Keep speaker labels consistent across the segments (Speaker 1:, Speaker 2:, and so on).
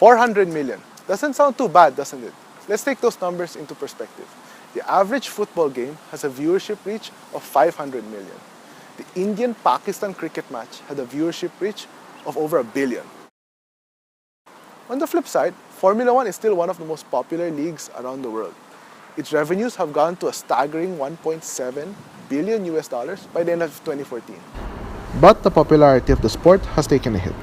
Speaker 1: 400 million. Doesn't sound too bad, doesn't it? Let's take those numbers into perspective. The average football game has a viewership reach of 500 million. The Indian-Pakistan cricket match had a viewership reach of over 1 billion. On the flip side, Formula One is still one of the most popular leagues around the world. Its revenues have gone to a staggering $1.7 billion by the end of 2014. But the popularity of the sport has taken a hit.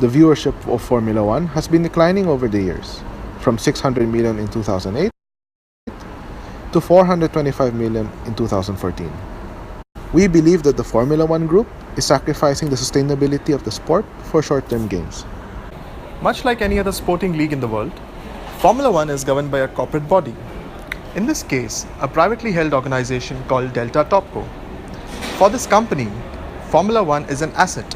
Speaker 1: The viewership of Formula One has been declining over the years, from 600 million in 2008 to 425 million in 2014. We believe that the Formula One group is sacrificing the sustainability of the sport for short-term gains.
Speaker 2: Much like any other sporting league in the world, Formula One is governed by a corporate body. In this case, a privately held organization called Delta Topco. For this company, Formula One is an asset,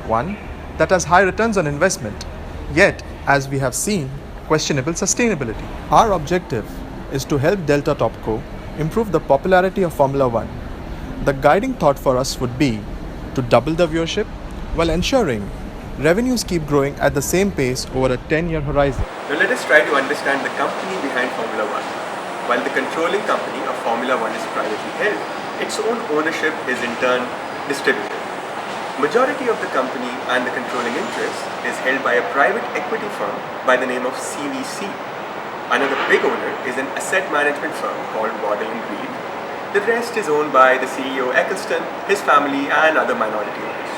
Speaker 2: one that has high returns on investment, yet, as we have seen, questionable sustainability. Our objective is to help Delta Topco improve the popularity of Formula One. The guiding thought for us would be to double the viewership while ensuring revenues keep growing at the same pace over a 10-year horizon.
Speaker 3: Now let us try to understand the company behind Formula One. While the controlling company of Formula One is privately held, its own ownership is in turn distributed. Majority of the company and the controlling interest is held by a private equity firm by the name of CVC. Another big owner is an asset management firm called Waddell & Reed. The rest is owned by the CEO Eccleston, his family and other minority owners.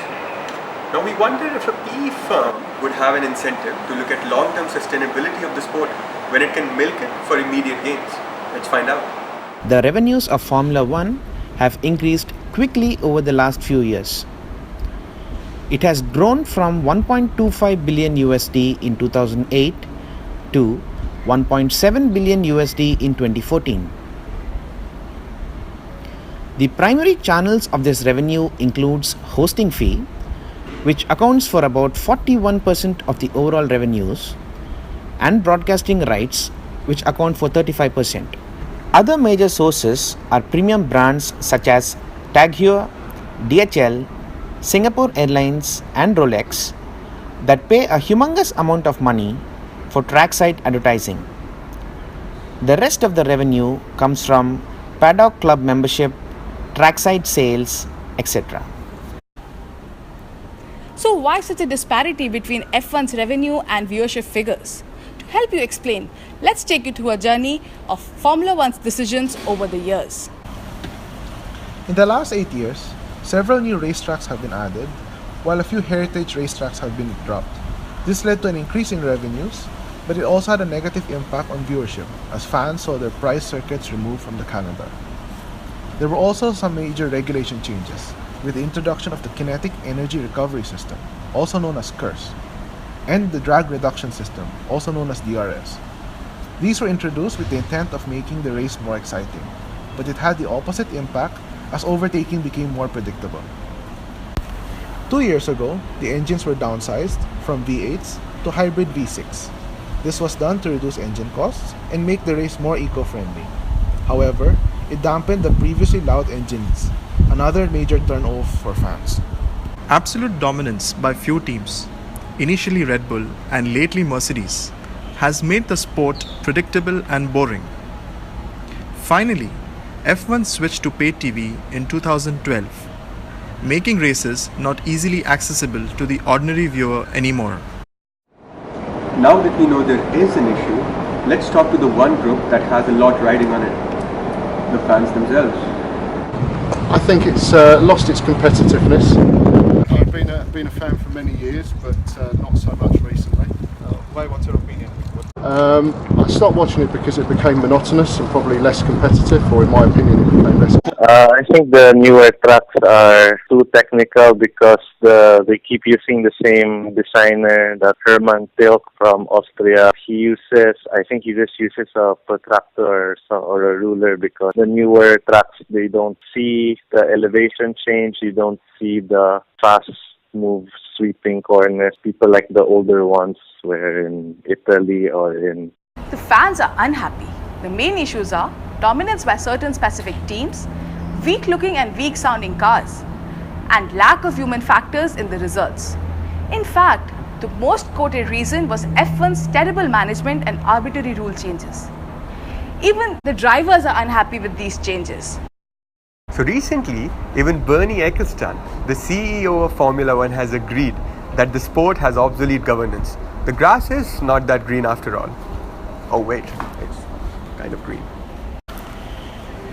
Speaker 3: Now we wonder if a PE firm would have an incentive to look at long-term sustainability of the sport when it can milk it for immediate gains. Let's find out.
Speaker 4: The revenues of Formula One have increased quickly over the last few years. It has grown from 1.25 billion USD in 2008 to 1.7 billion USD in 2014. The primary channels of this revenue includes hosting fee, which accounts for about 41% of the overall revenues, and broadcasting rights, which account for 35%. Other major sources are premium brands such as Tag Heuer, DHL, Singapore Airlines and Rolex that pay a humongous amount of money for trackside advertising. The rest of the revenue comes from paddock club membership, trackside sales, etc.
Speaker 5: So why such a disparity between F1's revenue and viewership figures? To help you explain, let's take you through a journey of Formula One's decisions over the years.
Speaker 1: In the last 8 years, several new racetracks have been added, while a few heritage racetracks have been dropped. This led to an increase in revenues, but it also had a negative impact on viewership, as fans saw their prize circuits removed from the calendar. There were also some major regulation changes, with the introduction of the Kinetic Energy Recovery System, also known as KERS, and the Drag Reduction System, also known as DRS. These were introduced with the intent of making the race more exciting, but it had the opposite impact as overtaking became more predictable. 2 years ago, the engines were downsized from V8s to hybrid V6. This was done to reduce engine costs and make the race more eco-friendly. However, it dampened the previously loud engines, another major turn-off for fans.
Speaker 2: Absolute dominance by few teams, initially Red Bull and lately Mercedes, has made the sport predictable and boring. Finally, F1 switched to paid TV in 2012, making races not easily accessible to the ordinary viewer anymore.
Speaker 3: Now that we know there is an issue, let's talk to the one group that has a lot riding on it, the fans themselves.
Speaker 6: I think it's lost its competitiveness. I've been a fan for many years, but not so much recently.
Speaker 2: What's your opinion?
Speaker 6: I stopped watching it because it became monotonous and probably less competitive, or in my opinion, it became less.
Speaker 7: I think the newer tracks are too technical because they keep using the same designer, that Hermann Tilke from Austria. I think he just uses a protractor or a ruler, because the newer tracks, they don't see the elevation change, you don't see the fast move sweeping corners. People like the older ones were in Italy or in...
Speaker 5: The fans are unhappy. The main issues are dominance by certain specific teams, weak looking and weak sounding cars, and lack of human factors in the results. In fact, The most quoted reason was F1's terrible management and arbitrary rule changes. Even the drivers are unhappy with these changes.
Speaker 3: So recently, even Bernie Ecclestone, the CEO of Formula One, has agreed that the sport has obsolete governance. The grass is not that green after all. Oh wait, it's kind of green.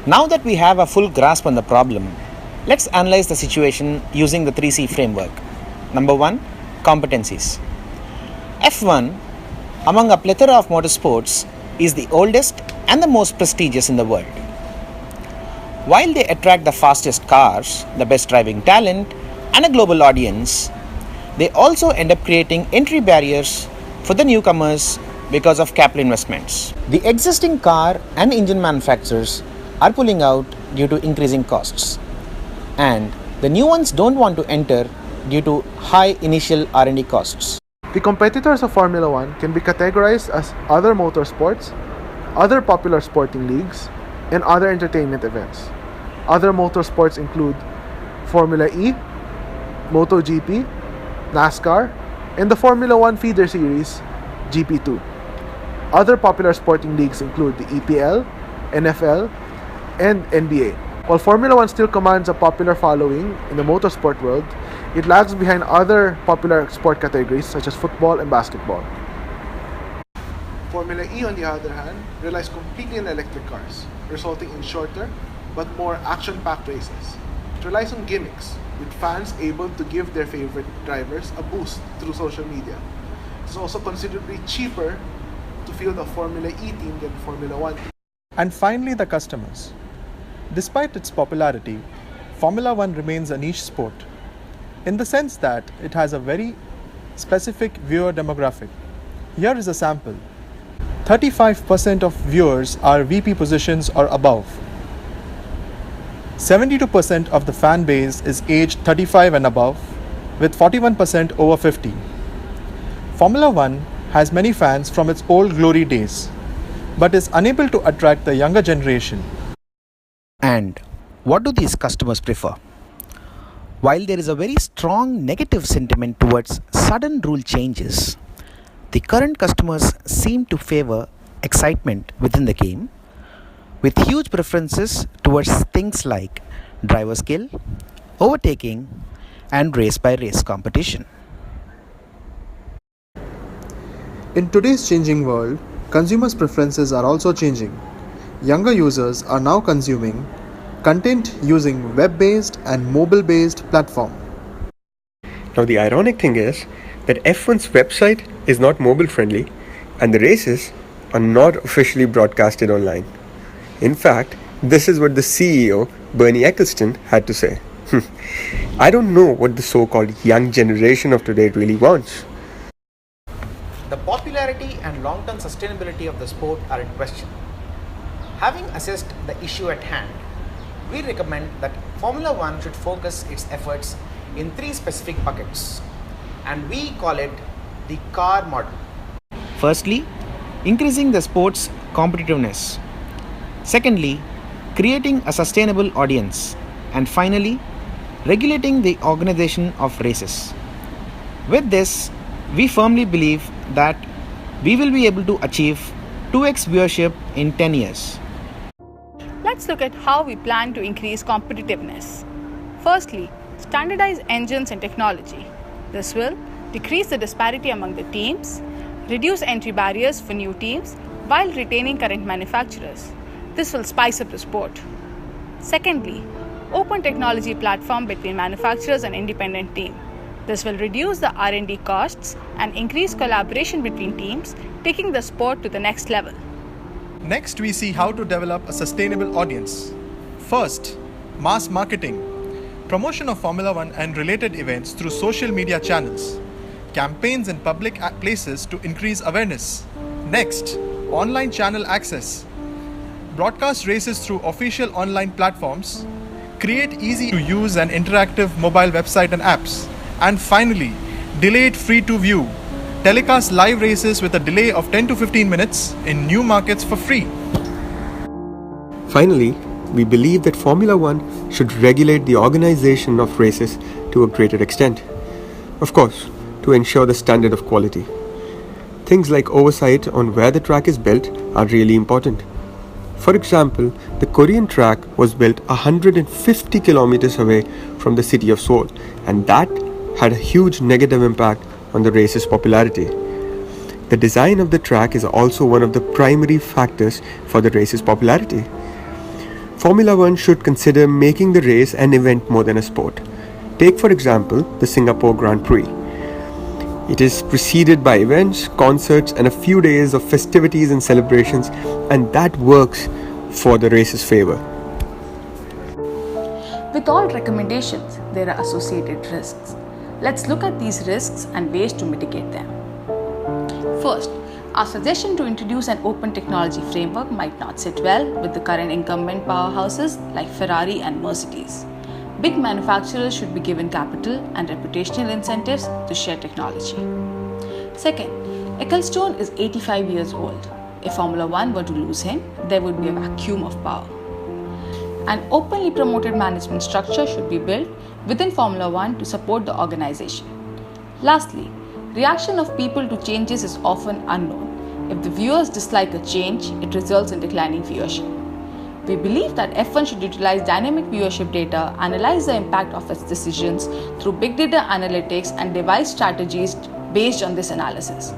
Speaker 4: Now that we have a full grasp on the problem, let's analyze the situation using the 3C framework. Number 1, competencies. F1, among a plethora of motorsports, is the oldest and the most prestigious in the world. While they attract the fastest cars, the best driving talent, and a global audience, they also end up creating entry barriers for the newcomers because of capital investments. The existing car and engine manufacturers are pulling out due to increasing costs, and the new ones don't want to enter due to high initial R&D costs.
Speaker 1: The competitors of Formula One can be categorized as other motorsports, other popular sporting leagues, and other entertainment events. Other motorsports include Formula E, MotoGP, NASCAR, and the Formula One feeder series, GP2. Other popular sporting leagues include the EPL, NFL, and NBA. While Formula One still commands a popular following in the motorsport world, it lags behind other popular sport categories such as football and basketball. Formula E, on the other hand, relies completely on electric cars, resulting in shorter but more action-packed races. It relies on gimmicks, with fans able to give their favorite drivers a boost through social media. It's also considerably cheaper to field a Formula E team than Formula One team.
Speaker 2: And finally, the customers. Despite its popularity, Formula One remains a niche sport in the sense that it has a very specific viewer demographic. Here is a sample. 35% of viewers are VP positions or above. 72% of the fan base is aged 35 and above, with 41% over 50. Formula One has many fans from its old glory days, but is unable to attract the younger generation.
Speaker 4: And what do these customers prefer? While there is a very strong negative sentiment towards sudden rule changes, the current customers seem to favor excitement within the game, with huge preferences towards things like driver skill, overtaking, and race-by-race competition.
Speaker 2: In today's changing world, consumers' preferences are also changing. Younger users are now consuming content using web-based and mobile-based platform.
Speaker 3: Now the ironic thing is that F1's website is not mobile friendly and the races are not officially broadcasted online. In fact, this is what the CEO, Bernie Ecclestone, had to say. I don't know what the so-called young generation of today really wants.
Speaker 4: The popularity and long-term sustainability of the sport are in question. Having assessed the issue at hand, we recommend that Formula One should focus its efforts in 3 specific buckets, and we call it the car model. Firstly, increasing the sport's competitiveness. Secondly, creating a sustainable audience. And finally, regulating the organization of races. With this, we firmly believe that we will be able to achieve 2x viewership in 10 years.
Speaker 5: Let's look at how we plan to increase competitiveness. Firstly, standardize engines and technology. This will decrease the disparity among the teams, reduce entry barriers for new teams while retaining current manufacturers. This will spice up the sport. Secondly, open technology platform between manufacturers and independent team. This will reduce the R&D costs and increase collaboration between teams, taking the sport to the next level.
Speaker 2: Next, we see how to develop a sustainable audience. First, mass marketing. Promotion of Formula One and related events through social media channels. Campaigns in public places to increase awareness. Next, online channel access. Broadcast races through official online platforms. Create easy to use and interactive mobile website and apps. And finally, delayed free to view. Telecast live races with a delay of 10 to 15 minutes in new markets for free.
Speaker 3: Finally, we believe that Formula One should regulate the organization of races to a greater extent. Of course, to ensure the standard of quality. Things like oversight on where the track is built are really important. For example, the Korean track was built 150 kilometers away from the city of Seoul, and that had a huge negative impact on the race's popularity. The design of the track is also one of the primary factors for the race's popularity. Formula One should consider making the race an event more than a sport. Take, for example, the Singapore Grand Prix. It is preceded by events, concerts, and a few days of festivities and celebrations, and that works for the race's favor.
Speaker 5: With all recommendations, there are associated risks. Let's look at these risks and ways to mitigate them. First, our suggestion to introduce an open technology framework might not sit well with the current incumbent powerhouses like Ferrari and Mercedes. Big manufacturers should be given capital and reputational incentives to share technology. Second, Ecclestone is 85 years old. If Formula One were to lose him, there would be a vacuum of power. An openly promoted management structure should be built within Formula One to support the organization. Lastly, reaction of people to changes is often unknown. If the viewers dislike a change, it results in declining viewership. We believe that F1 should utilize dynamic viewership data, analyze the impact of its decisions through big data analytics, and devise strategies based on this analysis.